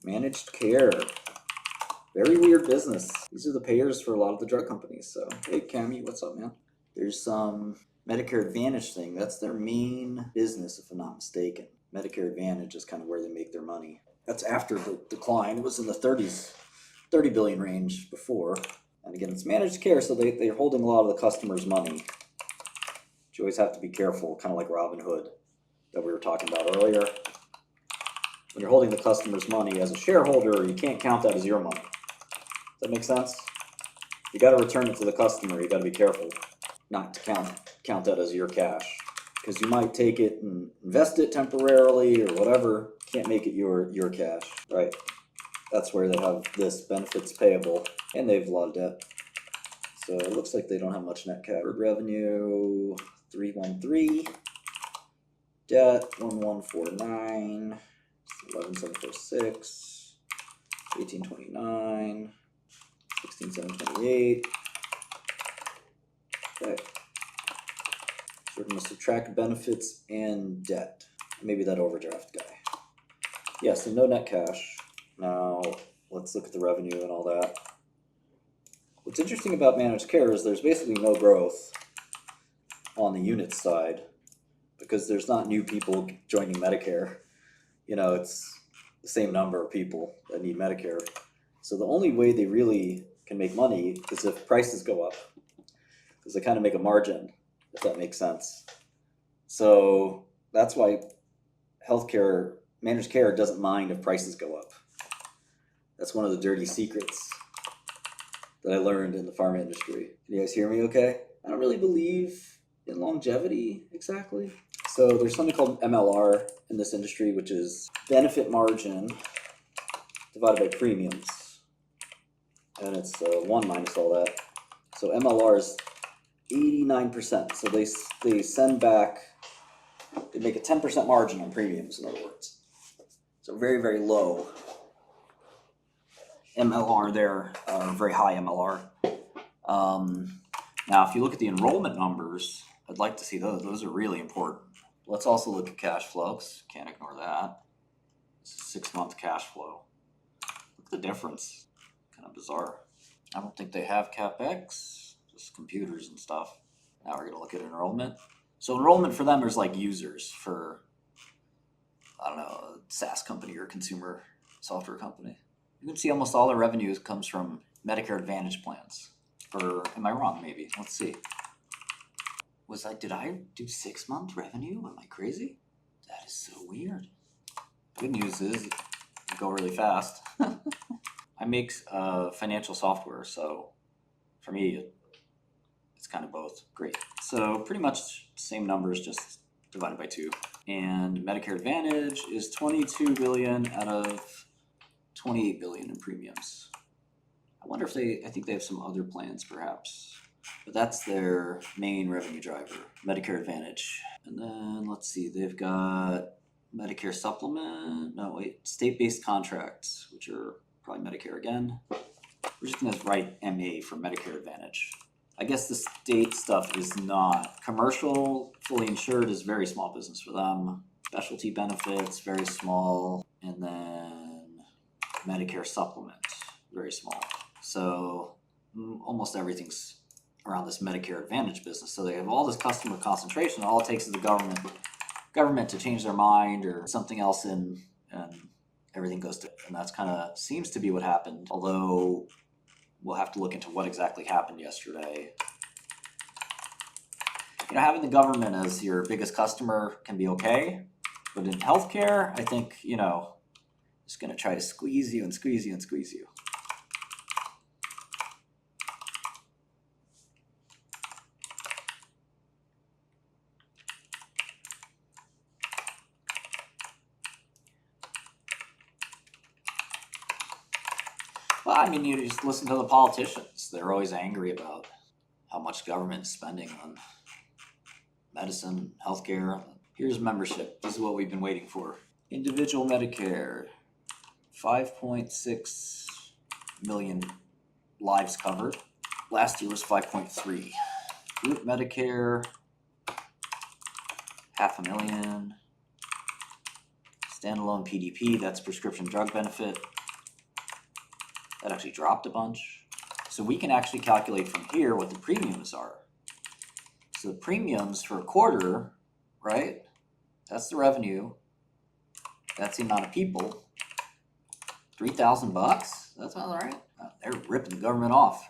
Managed care. Very weird business. These are the payers for a lot of the drug companies. So, hey, Cammy, what's up, man? There's some Medicare Advantage thing. That's their main business, if I'm not mistaken. Medicare Advantage is kind of where they make their money. That's after the decline. It was in the 30 billion range before. And again, it's managed care, so they're holding a lot of the customers' money. But you always have to be careful, kind of like 𝗏𝗏𝗘𝗏 that we were talking about earlier. When you're holding the customer's money as a shareholder, you can't count that as your money. Does that make sense? You got to return it to the customer. You got to be careful not to count that as your cash, because you might take it and invest it temporarily or whatever. Can't make it your cash, right? That's where they have this benefits payable, and they have a lot of debt. So it looks like they don't have much net cash. Revenue 313, debt 1149, 11746, 1829, 16728. Okay. So we're going to subtract benefits and debt. Maybe that overdraft guy. Yeah, so no net cash. Now, let's look at the revenue and all that. What's interesting about managed care is there's basically no growth on the unit side because there's not new people joining Medicare. You know, it's the same number of people that need Medicare. So the only way they really can make money is if prices go up, because they kind of make a margin, if that makes sense. So that's why healthcare, managed care doesn't mind if prices go up. That's one of the dirty secrets that I learned in the pharma industry. Can you guys hear me okay? I don't really believe in longevity exactly. So there's something called MLR in this industry, which is benefit margin divided by premiums. And it's 1 minus all that. So MLR is 89%. So they send back, they make a 10% margin on premiums, in other words. So very, very low MLR there, very high MLR. Now, if you look at the enrollment numbers, I'd like to see those. Those are really important. Let's also look at cash flows. Can't ignore that. This is 6-month cash flow. Look at the difference. Kind of bizarre. I don't think they have CapEx, just computers and stuff. Now we're going to look at enrollment. So enrollment for them is like users for, I don't know, a SaaS company or consumer software company. You can see almost all their revenues comes from Medicare Advantage plans. Or am I wrong, maybe? Let's see. Did I do 6-month revenue? Am I crazy? That is so weird. Good news is, I go really fast. I make financial software, so for me, it's kind of both. Great. So pretty much same numbers, just divided by 2. And Medicare Advantage is 22 billion out of 28 billion in premiums. I wonder if I think they have some other plans perhaps, but that's their main revenue driver, Medicare Advantage. And then let's see, they've got Medicare Supplement, state-based contracts, which are probably Medicare again. We're just gonna write MA for Medicare Advantage. I guess the state stuff is not. Commercial, fully insured is very small business for them. Specialty benefits, very small. And then Medicare Supplement, very small. So almost everything's around this Medicare Advantage business. So they have all this customer concentration. All it takes is the government to change their mind or something else and everything goes to, and that's kind of seems to be what happened. Although we'll have to look into what exactly happened yesterday. You know, having the government as your biggest customer can be okay, but in healthcare, I think, you know, it's going to try to squeeze you and squeeze you and squeeze you. Well, I mean, you just listen to the politicians. They're always angry about how much government is spending on medicine, healthcare. Here's membership. This is what we've been waiting for. Individual Medicare, 5.6 million lives covered. Last year was 5.3. Group Medicare, 500,000. Standalone PDP, that's prescription drug benefit. That actually dropped a bunch. So we can actually calculate from here what the premiums are. So the premiums for a quarter, right? That's the revenue. That's the amount of people. $3,000? That sounds all right. They're ripping the government off.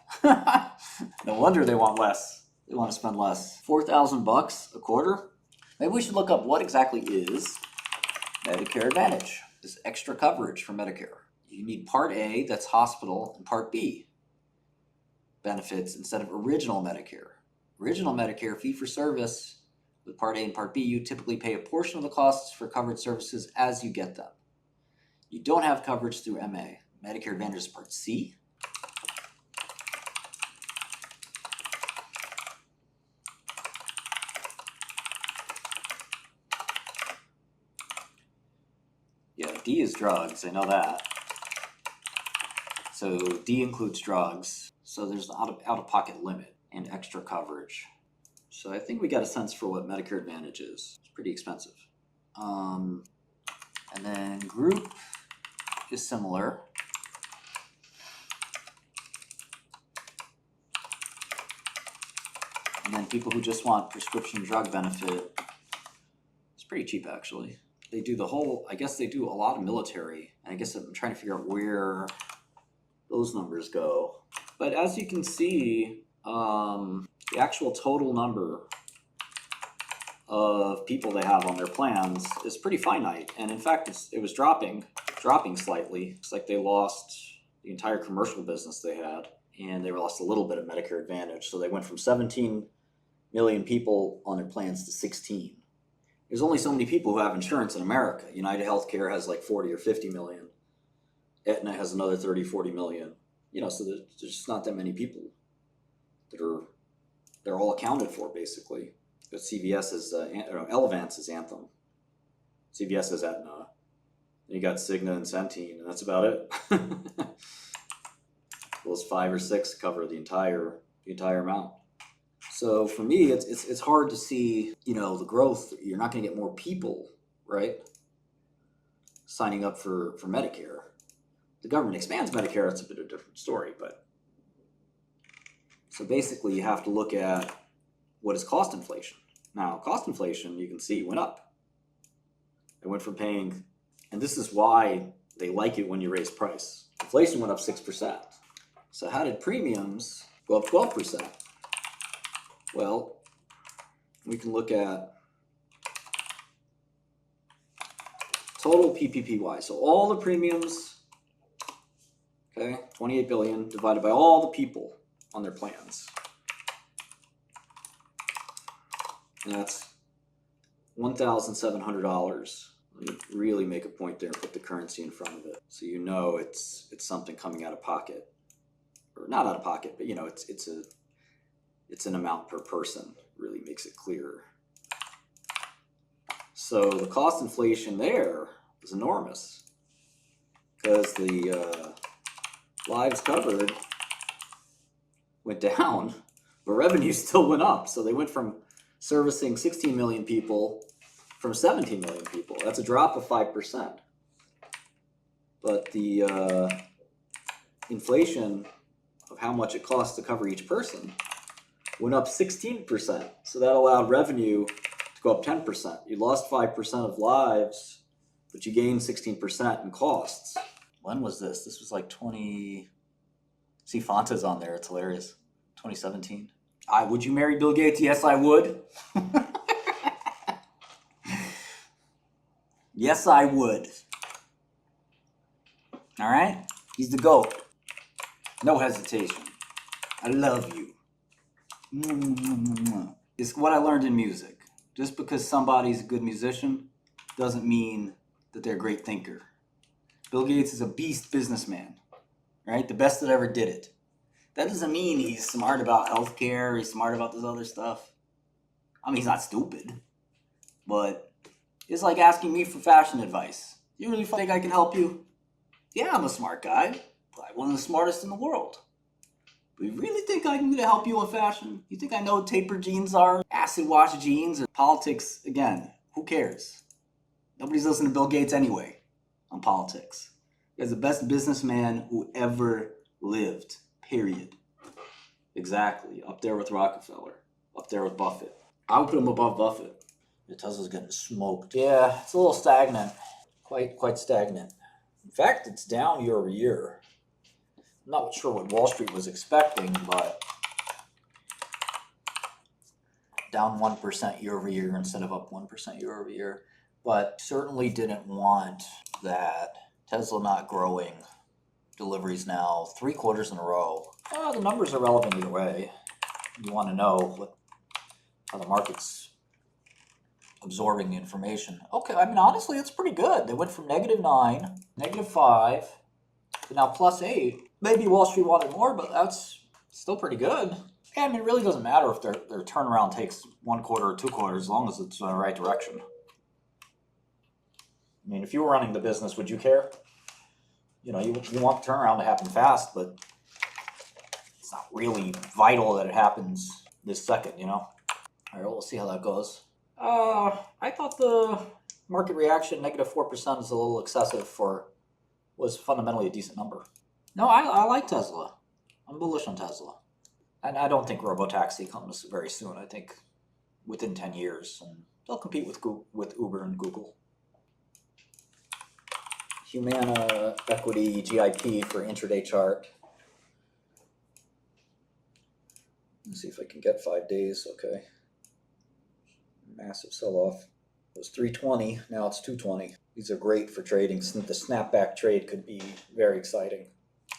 No wonder they want less. They want to spend less. $4,000 a quarter? Maybe we should look up what exactly is Medicare Advantage. This extra coverage for Medicare. You need Part A, that's hospital, and Part B benefits instead of original Medicare. Original Medicare, fee-for-service, with Part A and Part B, you typically pay a portion of the costs for covered services as you get them. You don't have coverage through MA. Medicare Advantage is Part C. Yeah, D is drugs, I know that. So D includes drugs. So there's an out-of-pocket limit and extra coverage. So I think we got a sense for what Medicare Advantage is. It's pretty expensive. And then group is similar. And then people who just want prescription drug benefit, it's pretty cheap actually. They do the whole, I guess they do a lot of military. And I guess I'm trying to figure out where those numbers go. But as you can see, the actual total number of people they have on their plans is pretty finite. And in fact, it was dropping slightly. It's like they lost the entire commercial business they had, and they lost a little bit of Medicare Advantage. So they went from 17 million people on their plans to 16. There's only so many people who have insurance in America. United Healthcare has like 40 or 50 million. Aetna has another 30, 40 million. You know, so there's just not that many people that they're all accounted for basically. But CVS is, Elevance is Anthem. CVS is Aetna. You got Cigna and Centene, and that's about it. Those 5 or 6 cover the entire amount. So for me, it's hard to see, the growth. You're not going to get more people, right, signing up for Medicare. The government expands Medicare, it's a bit of a different story, but so basically you have to look at what is cost inflation. Now, cost inflation, you can see, went up. It went from paying, and this is why they like it when you raise price. Inflation went up 6%. So how did premiums go up 12%? Well, we can look at total PPPY. So all the premiums, okay, 28 billion divided by all the people on their plans. And that's $1,700. Let me really make a point there and put the currency in front of it, so you know it's something coming out of pocket, or not out of pocket, but it's an amount per person. Really makes it clearer. So the cost inflation there is enormous because the lives covered went down, but revenue still went up. So they went from servicing 16 million people from 17 million people. That's a drop of 5%. But the inflation of how much it costs to cover each person went up 16%. So that allowed revenue to go up 10%. You lost 5% of lives, but you gained 16% in costs. When was this? This was like 20... See, Fonta's on there. It's hilarious. 2017. Would you marry Bill Gates? Yes, I would. Yes, I would. All right? He's the GOAT. No hesitation. I love you. It's what I learned in music. Just because somebody's a good musician doesn't mean that they're a great thinker. Bill Gates is a beast businessman, right? The best that ever did it. That doesn't mean he's smart about healthcare, he's smart about this other stuff. I mean, he's not stupid, but it's like asking me for fashion advice. You really think I can help you? Yeah, I'm a smart guy. Probably one of the smartest in the world. But you really think I'm going to help you with fashion? You think I know what tapered jeans are? Acid wash jeans? Or politics, again, who cares? Nobody's listening to Bill Gates anyway on politics. The guy's the best businessman who ever lived, period. Exactly. Up there with Rockefeller. Up there with Buffett. I would put him above Buffett. Tesla's getting smoked. Yeah, it's a little stagnant. Quite stagnant. In fact, it's down year over year. I'm not sure what Wall Street was expecting, but down 1% year over year instead of up 1% year over year. But certainly didn't want that Tesla not growing. Deliveries now 3 quarters in a row. The numbers are relevant either way. You want to know how the market's absorbing the information. Okay, I mean, honestly, it's pretty good. They went from -9, -5, to now +8. Maybe Wall Street wanted more, but that's still pretty good. Yeah, I mean, it really doesn't matter if their turnaround takes 1 quarter or 2 quarters, as long as it's in the right direction. I mean, if you were running the business, would you care? You know, you want the turnaround to happen fast, but it's not really vital that it happens this second, you know? All right, well, we'll see how that goes. I thought the market reaction, -4%, is a little excessive was fundamentally a decent number. No, I like Tesla. I'm bullish on Tesla. And I don't think Robotaxi comes very soon. I think within 10 years. And they'll compete with Uber and Google. Humana equity GIP for intraday chart. Let's see if I can get 5 days. Okay. Massive sell-off. It was 320, now it's 220. These are great for trading. The snapback trade could be very exciting.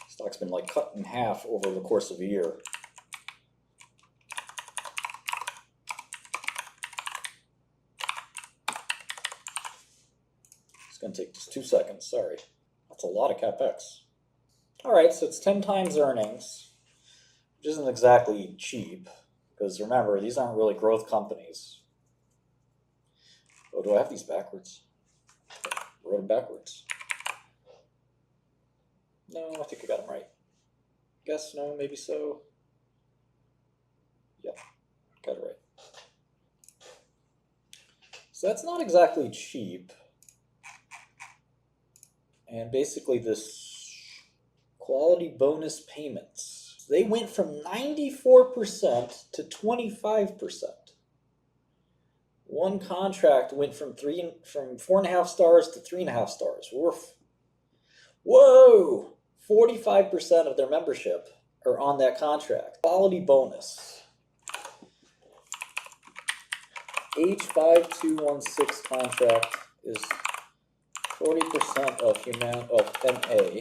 Stock's been like cut in half over the course of a year. It's going to take just 2 seconds, sorry. That's a lot of CapEx. All right, so it's 10 times earnings, which isn't exactly cheap, because remember, these aren't really growth companies. Oh, do I have these backwards? I wrote them backwards. No, I think I got them right. Guess no, maybe so. Yep, got it right. So that's not exactly cheap. And basically this quality bonus payments, they went from 94% to 25%. One contract went from 4.5 stars to 3.5 stars. Woof. Whoa! 45% of their membership are on that contract. Quality bonus. H5216 contract is 40% of MA.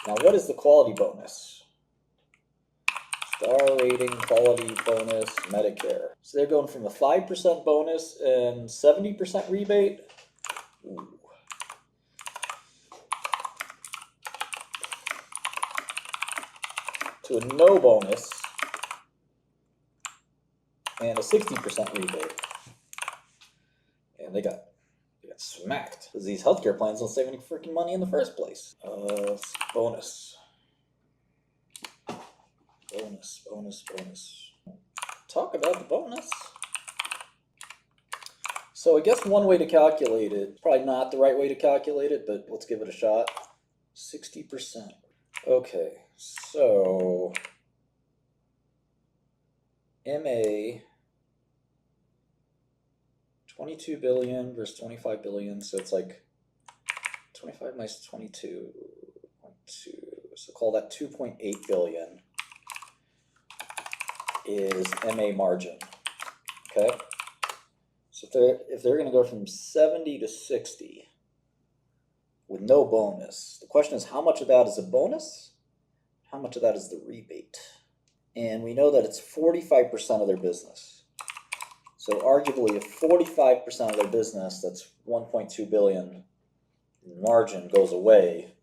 Now, what is the quality bonus? Star rating, quality bonus, Medicare. So they're going from a 5% bonus and 70% rebate. Ooh. To a no bonus and a 60% rebate. And they got smacked because these healthcare plans don't save any freaking money in the first place. Bonus. Bonus. Talk about the bonus. So I guess one way to calculate it, probably not the right way to calculate it, but let's give it a shot. 60%. Okay, so MA 22 billion versus 25 billion, so it's like 25 minus 22.2, so call that 2.8 billion is MA margin. Okay, so if they're going to go from 70 to 60 with no bonus, the question is how much of that is a bonus, how much of that is the rebate? And we know that it's 45% of their business. So arguably, if 45% of their business, that's 1.2 billion in margin, goes away,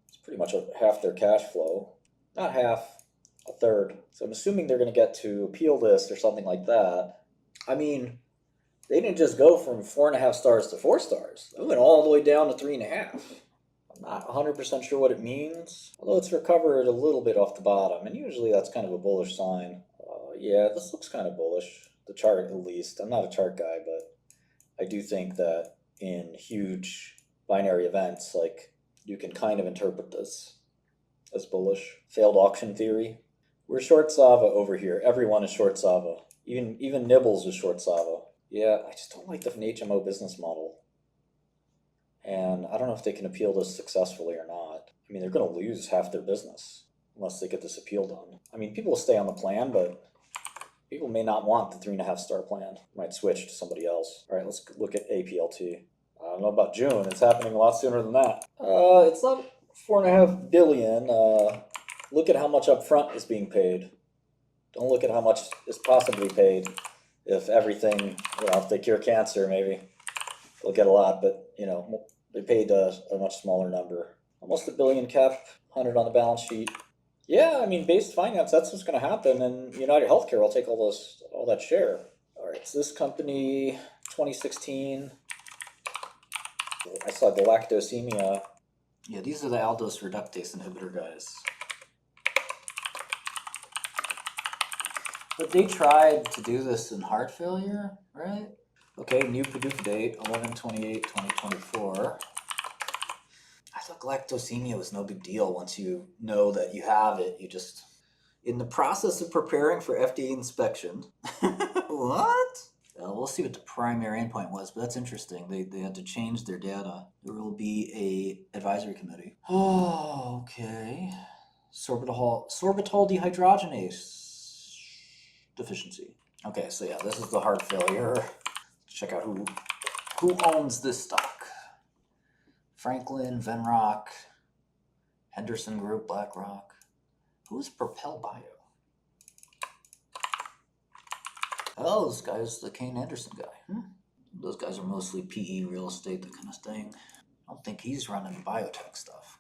it's pretty much half their cash flow. Not half, a third. So I'm assuming they're going to get to appeal list or something like that. I mean, they didn't just go from 4.5 stars to 4 stars. They went all the way down to 3.5. I'm not 100% sure what it means, although it's recovered a little bit off the bottom, and usually that's kind of a bullish sign. Yeah, this looks kind of bullish. The chart, at least. I'm not a chart guy, but I do think that in huge binary events, like, you can kind of interpret this as bullish. Failed auction theory. We're short 𝗧𝗏 over here. Everyone is short 𝗧𝗏. Even Nibbles is short 𝗧𝗏. Yeah, I just don't like the HMO business model. And I don't know if they can appeal this successfully or not. I mean, they're going to lose half their business unless they get this appeal done. I mean, people will stay on the plan, but people may not want the 3.5 star plan. Might switch to somebody else. All right, let's look at APLT. I don't know about June. It's happening a lot sooner than that. It's not 4.5 billion. Look at how much upfront is being paid. Don't look at how much is possibly paid. If everything, if they cure cancer, maybe they'll get a lot, but they paid a much smaller number. Almost $1 billion cap, 100 on the balance sheet. Yeah, I mean, based finance, that's what's going to happen, and United Healthcare will take all that share. All right, so this company, 2016, I saw 𝗏𝗏𝗘𝗢𝗓. Yeah, these are the aldose reductase inhibitor guys. But they tried to do this in heart failure, right? Okay, new PDUFA date, 11/28/2024. I thought galactosemia was no big deal. Once you know that you have it, you just... In the process of preparing for FDA inspection. What? Well, we'll see what the primary endpoint was, but that's interesting. They had to change their data. There will be a advisory committee. Oh, okay. Sorbitol dehydrogenase deficiency. Okay, so yeah, this is the heart failure. Check out who owns this stock. Franklin, Venrock, Henderson Group, BlackRock. Who's Propel Bio? Oh, this guy's the Kane Anderson guy. Those guys are mostly PE, real estate, that kind of thing. I don't think he's running the biotech stuff.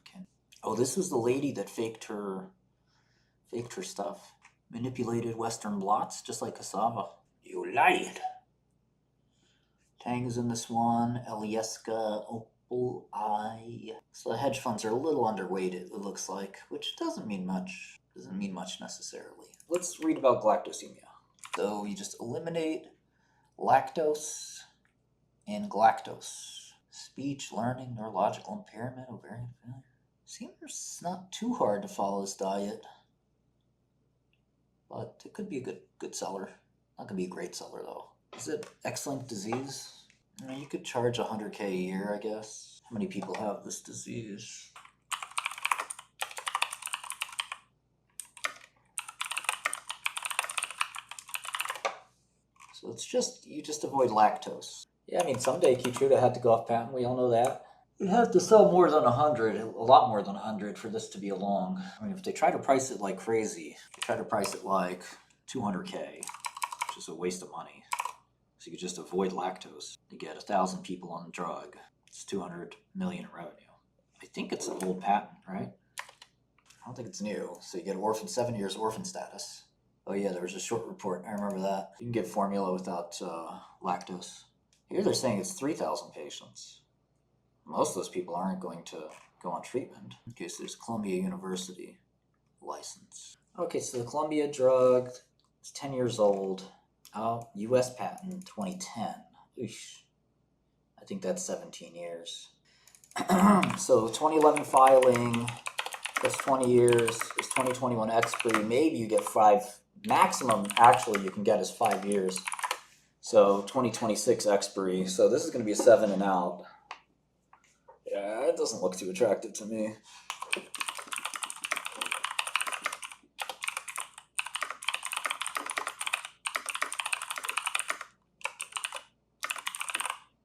Oh, this was the lady that faked her stuff. Manipulated Western blots, just like 𝗏𝗏𝗏. You lied. Tang is in this one. 𝗟𝗏𝗏𝗘𝗢𝗏. So the hedge funds are a little underweighted, it looks like, which doesn't mean much. Doesn't mean much necessarily. Let's read about galactosemia. So you just eliminate lactose and galactose. Speech, learning, neurological impairment, ovarian failure. Seems not too hard to follow this diet. But it could be a good seller. Not gonna be a great seller though. Is it X-linked disease? I mean, you could charge $100K a year, I guess. How many people have this disease? So it's just, you just avoid lactose. Yeah, I mean, someday Keytruda had to go off patent, we all know that. It has to sell more than 100, a lot more than 100 for this to be a long. I mean, if they try to price it like crazy, they try to price it like 200K, which is a waste of money. So you could just avoid lactose. You get 1,000 people on the drug. It's $200 million in revenue. I think it's an old patent, right? I don't think it's new. So you get 7 years orphan status. Oh yeah, there was a short report. I remember that. You can get formula without lactose. Here they're saying it's 3,000 patients. Most of those people aren't going to go on treatment. Okay, so there's Columbia University license. Okay, so the Columbia drug is 10 years old. Oh, US patent 2010. Oosh. I think that's 17 years. So 2011 filing, that's 20 years, is 2021 expiry. Maybe you get 5, maximum actually you can get is 5 years. So 2026 expiry. So this is going to be a 7 and out. Yeah, it doesn't look too attractive to me.